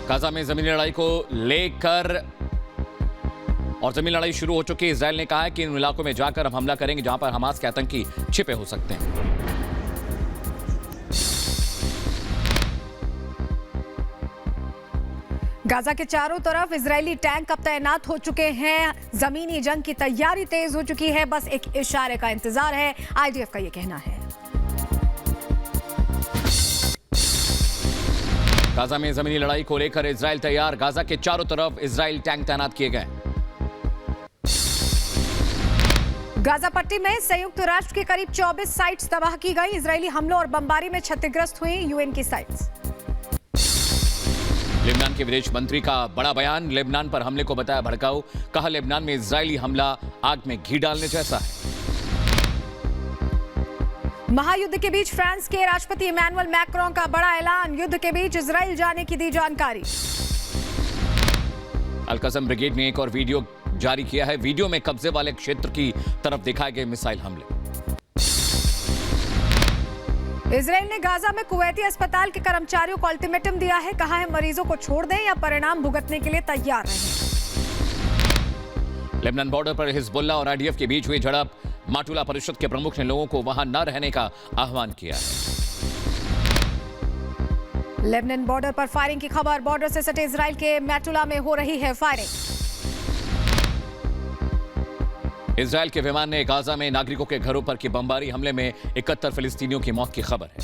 Gaza में जमीनी लड़ाई को लेकर और जमीनी लड़ाई शुरू हो चुकी है। इजराइल ने कहा है कि इन इलाकों में जाकर हम हमला करेंगे जहां पर हमास के आतंकी छिपे हो सकते हैं। गाजा के चारों तरफ इजरायली टैंक अब तैनात हो चुके हैं। जमीनी जंग की तैयारी तेज हो चुकी है, बस एक इशारे का इंतजार है, आईडीएफ का यह कहना है। गाजा में जमीनी लड़ाई को लेकर इजराइल तैयार। गाजा के चारों तरफ इजराइल टैंक तैनात किए गए। गाजा पट्टी में संयुक्त राष्ट्र की करीब 24 साइट्स तबाह की गई। इजरायली हमलों और बमबारी में क्षतिग्रस्त हुई यूएन की साइट्स। लेबनान के विदेश मंत्री का बड़ा बयान। लेबनान पर हमले को बताया भड़काऊ। कहा लेबनान में इजरायली हमला आग में घी डालने जैसा है। महायुद्ध के बीच फ्रांस के राष्ट्रपति इमैनुअल मैक्रों का बड़ा ऐलान। युद्ध के बीच इजराइल जाने की दी जानकारी। अल-कसम ब्रिगेड ने एक और वीडियो जारी किया है। वीडियो में कब्जे वाले क्षेत्र की तरफ दिखाए गए मिसाइल हमले। इजराइल ने गाजा में कुवैती अस्पताल के कर्मचारियों को अल्टीमेटम दिया है। कहा है मरीजों को छोड़ दें या परिणाम भुगतने के लिए तैयार रहें। लेबनान बॉर्डर पर हिजबुल्लाह और आईडीएफ के बीच हुई झड़प। माटुला परिषद के प्रमुख ने लोगों को वहां न रहने का आह्वान किया है। लेबनान बॉर्डर पर फायरिंग की खबर। बॉर्डर से सटे इजराइल के मैटुला में हो रही है फायरिंग। इजराइल के विमान ने गाजा में नागरिकों के घरों पर की बमबारी हमले में 71 फिलिस्तीनियों की मौत की खबर है।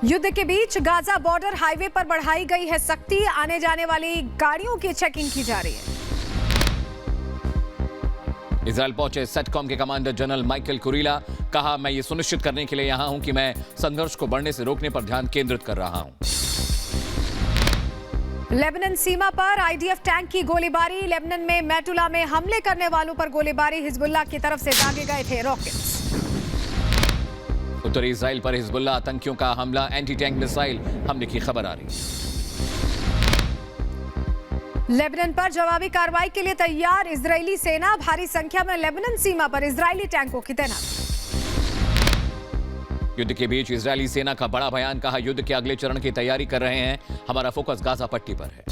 युद्ध के बीच गाजा बॉर्डर हाईवे पर बढ़ाई गई है सख्ती। आने जाने वाली गाड़ियों की चेकिंग की जा रही है। इजराइल पहुंचे सेटकॉम के कमांडर जनरल माइकल कुरीला। कहा मैं ये सुनिश्चित करने के लिए यहां हूं कि मैं संघर्ष को बढ़ने से रोकने पर ध्यान केंद्रित कर रहा हूं। लेबनान सीमा पर आईडीएफ टैंक की गोलीबारी। लेबनान में मैटुला में हमले करने वालों पर गोलीबारी। हिजबुल्लाह की तरफ से दागे गए थे रॉकेट्स। उत्तरी इजराइल पर हिजबुल्लाह आतंकियों का हमला। एंटी टैंक मिसाइल हमले की खबर आ रही है। लेबनान पर जवाबी कार्रवाई के लिए तैयार इजरायली सेना। भारी संख्या में लेबनान सीमा पर इजरायली टैंकों की तैनाती। युद्ध के बीच इजरायली सेना का बड़ा बयान। कहा युद्ध के अगले चरण की तैयारी कर रहे हैं। हमारा फोकस गाजा पट्टी पर है।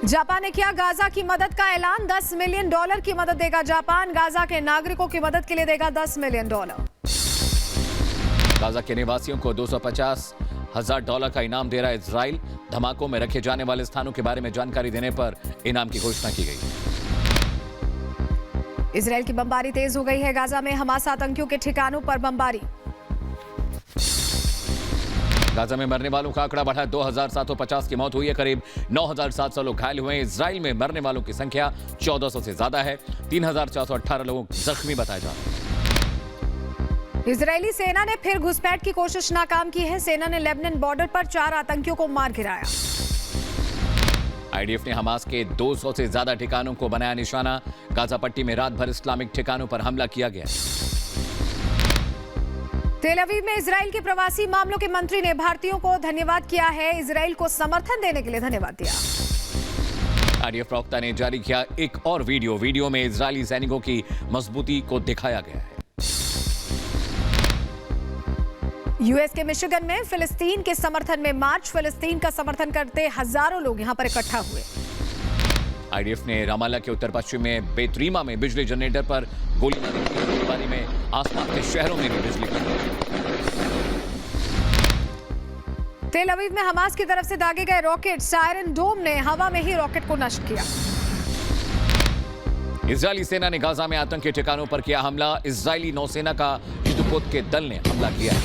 जापान ने किया गाजा की मदद का ऐलान। $10 मिलियन की मदद देगा जापान। गाजा के नागरिकों की मदद के लिए देगा $10 मिलियन। गाजा के निवासियों को $250,000 का इनाम दे रहा है इजराइल। धमाकों में रखे जाने वाले स्थानों के बारे में जानकारी देने पर इनाम की घोषणा की गई। इजराइल की बमबारी तेज हो गई है। गाजा में हमास आतंकियों के ठिकानों पर बमबारी। गाजा में मरने वालों का आंकड़ा बढ़ा। 2750 की मौत हुई है। करीब 9700 लोग घायल हुए हैं। इजराइल में मरने वालों की संख्या 1400 से ज्यादा है। 3418 लोग जख्मी बताए जा रहे हैं। इजरायली सेना ने फिर घुसपैठ की कोशिश नाकाम की है। सेना ने लेबनान बॉर्डर पर 4 आतंकियों को मार गिराया। आईडीएफ ने हमास के 200 से ज्यादा ठिकानों को बनाया निशाना। गाजा पट्टी में रात भर इस्लामिक ठिकानों पर हमला किया गया। तेल अवीव में इजराइल के प्रवासी मामलों के मंत्री ने भारतीयों को धन्यवाद किया है। इजराइल को समर्थन देने के लिए धन्यवाद दिया। आईडीएफ प्रवक्ता ने जारी किया एक और वीडियो में इजरायली सैनिकों की मजबूती को दिखाया गया है। यूएस के मिशिगन में फिलिस्तीन के समर्थन में मार्च। फिलिस्तीन का समर्थन करते हजारों लोग यहां पर इकट्ठा हुए। आईडीएफ ने रामाल्ला के उत्तर पश्चिम में बेतरीमा में बिजली जनरेटर पर गोलीबारी की। गोलीबारी में आसपास के शहरों में भी बिजली कट गई। तेल अवीव में हमास की तरफ से दागे गए रॉकेट। सायरन डोम ने हवा में ही रॉकेट को नष्ट किया। इजरायली सेना ने गाजा में आतंकी ठिकानों पर किया हमला। इजरायली नौसेना का युद्धपोत के दल ने हमला किया है।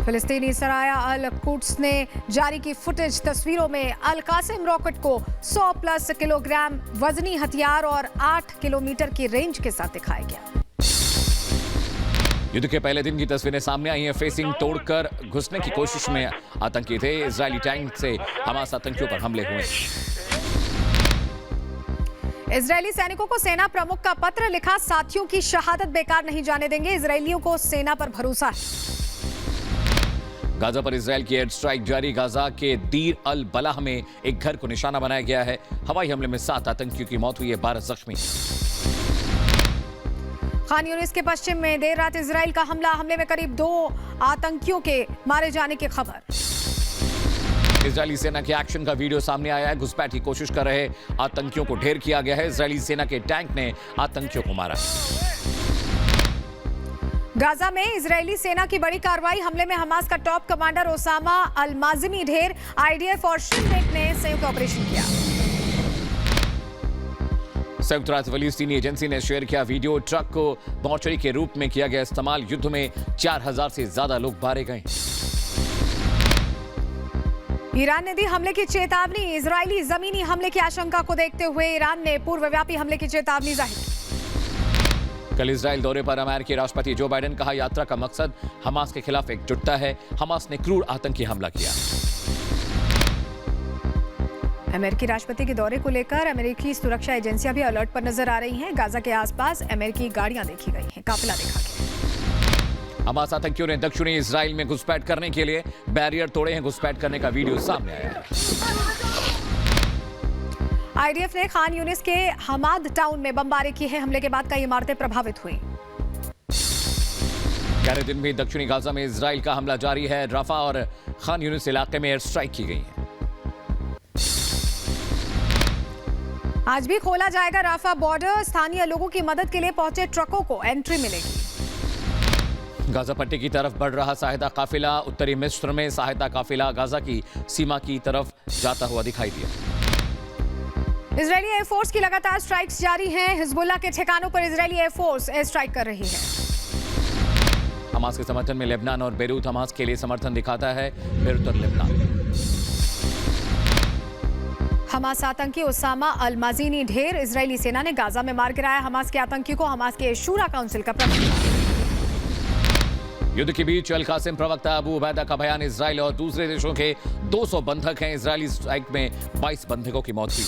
फिलिस्तीनी सराया अल कुड्स ने जारी की फुटेज। तस्वीरों में अल कासिम रॉकेट को 100+ किलोग्राम वजनी हथियार और 8 किलोमीटर की रेंज के साथ दिखाया गया। युद्ध के पहले दिन की तस्वीरें सामने आई हैं। फेसिंग तोड़कर घुसने की कोशिश में आतंकी थे। इजरायली टैंक से हमास आतंकियों पर हमले हुए। इजरायली सैनिकों को सेना प्रमुख का पत्र लिखा। साथियों की शहादत बेकार नहीं जाने देंगे। इजरायलियों को सेना पर भरोसा है। गाजा पर इजरायल की एयर स्ट्राइक जारी। गाजा के दीर अल बलाह में एक घर को निशाना बनाया गया है। हवाई हमले में 7 आतंकियों की मौत हुई है, 12 जख्मी। खान यूनिस के पश्चिम में देर रात इजराइल का हमले में करीब 2 आतंकियों के मारे जाने की खबर। इजरायली सेना के एक्शन का वीडियो सामने आया है। घुसपैठ की कोशिश कर रहे आतंकियों को ढेर किया गया है। इजरायली सेना के टैंक ने आतंकियों को मारा। गाजा में इजरायली सेना की बड़ी कार्रवाई। हमले में हमास का टॉप कमांडर ओसामा अल-माज़िनी ढेर। आईडीएफ और शिनबेट ने संयुक्त ऑपरेशन किया। संयुक्त राष्ट्र फलस्तीनी एजेंसी ने शेयर किया वीडियो। ट्रक को मॉर्चरी के रूप में किया गया इस्तेमाल। युद्ध में 4000 से ज्यादा लोग मारे गए। ईरान ने दी हमले की चेतावनी। इजरायली जमीनी हमले की आशंका को देखते हुए ईरान ने पूर्वव्यापी हमले की चेतावनी जाहिर की। कल इजराइल दौरे पर अमेरिकी राष्ट्रपति जो बाइडेन। कहा यात्रा का मकसद हमास के खिलाफ एकजुटता है। हमास ने क्रूर आतंकी हमला किया। अमेरिकी राष्ट्रपति के दौरे को लेकर अमेरिकी सुरक्षा एजेंसियां भी अलर्ट पर नजर आ रही हैं। गाजा के आसपास अमेरिकी गाड़ियां देखी गई हैं। काफिला देखा गया। हमास आतंकियों ने दक्षिणी इजराइल में घुसपैठ करने के लिए बैरियर तोड़े हैं। घुसपैठ करने का वीडियो सामने आया है। आईडीएफ ने खान यूनिस के हमाद टाउन में बमबारी की है। हमले के बाद कई इमारतें प्रभावित हुई। 11 दिन भी दक्षिणी गाजा में इजराइल का हमला जारी है। राफा और खान यूनिस इलाके में एयर स्ट्राइक की गई है। आज भी खोला जाएगा राफा बॉर्डर। स्थानीय लोगों की मदद के लिए पहुंचे ट्रकों को एंट्री मिलेगी। गाजा पट्टी की तरफ बढ़ रहा सहायता काफिला। उत्तरी मिस्र में सहायता काफिला गाजा की सीमा की तरफ जाता हुआ दिखाई दिया। इजरायली एयरफोर्स की लगातार स्ट्राइक्स जारी हैं। हिजबुल्लाह के ठिकानों पर इजरायली एयरफोर्स एयर स्ट्राइक कर रही है। हमास के समर्थन में लेबनान और बेरूत। हमास के लिए समर्थन दिखाता है बेरूत और लेबनान। हमास आतंकी ओसामा अल-माज़िनी ढेर। इजरायली सेना ने गाजा में मार गिराया हमास के आतंकी को। हमास के शूरा काउंसिल का प्रमुख। युद्ध के बीच अल कासिम प्रवक्ता अबू उबैदा का बयान। इजराइल और दूसरे देशों के 200 बंधक हैं। इजरायली स्ट्राइक में 22 बंधकों की मौत हुई।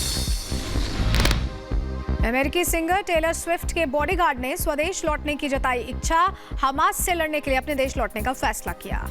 अमेरिकी सिंगर टेलर स्विफ्ट के बॉडीगार्ड ने स्वदेश लौटने की जताई इच्छा। हमास से लड़ने के लिए अपने देश लौटने का फैसला किया।